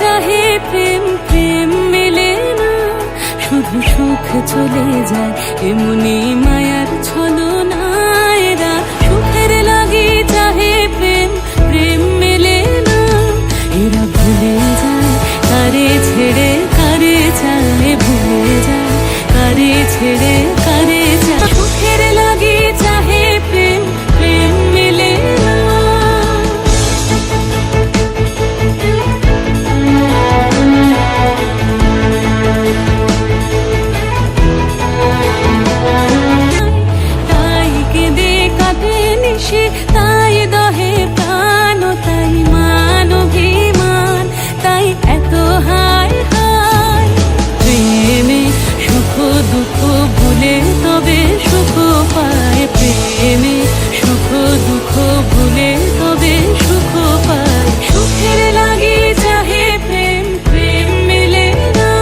চাহে প্রেম, প্রেম মেলে না, শুধু সুখ চলে যায় এমনি মায়ার ছলনায়। এরা সুখের লাগি চাহে প্রেম, প্রেম মেলে না, এরা ভুলে যায় কারে ছেড়ে কারে চায়, ভুলে যায় কারে ছেড়ে কারে চায়। সুখের লাগি চাহে প্রেম, প্রেম মেলে না। তাই কেঁদে কাঁদে নিশি, তাই দহে প্রাণ, তাই মান অভিমান, তাই এত হায় হায়। প্রেমে সুখ দুঃখ ভুলে তবে সুখ পায়, প্রেমে সুখ দুঃখ ভুলে তবে সুখ পায়। সুখের লাগি চাহে প্রেম, প্রেম মেলে না,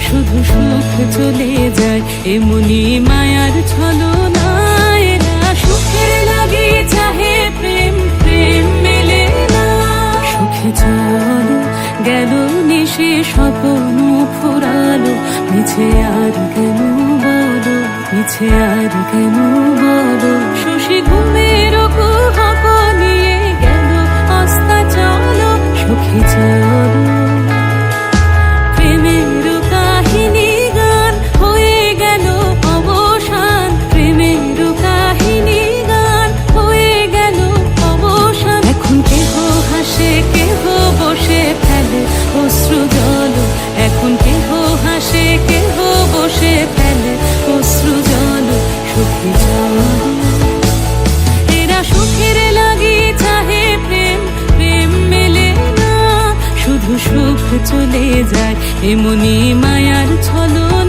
শুধু সুখ চলে যায় এমনি মায়ার ছলনায়। এরা সুখের লাগি চাহে প্রেম, প্রেম মেলে না। সুখে চলো গেল নিশে স্বপ্ন ফুরালো, মিছে আর কেন বলো, মিছে আর কেন বলো। শশী ঘুমের কুহক নিয়ে গেল অস্তা চলো, সুখে চলো। প্রেমের কাহিনী গান হয়ে গেল অবসান, প্রেমের কাহিনী গান হয়ে গেল অবসান। এখন কেহ হাসে কেহ বসে ফেলে অশ্রু জল, এখন কেহ হাসে কেহ বসে ফেলে অশ্রু জল। সুখে চলো এরা সুখের লাগি চাহে প্রেম, প্রেম মেলে না, শুধু সুখ চলে যায় এমনি মায়ার ছলনায়।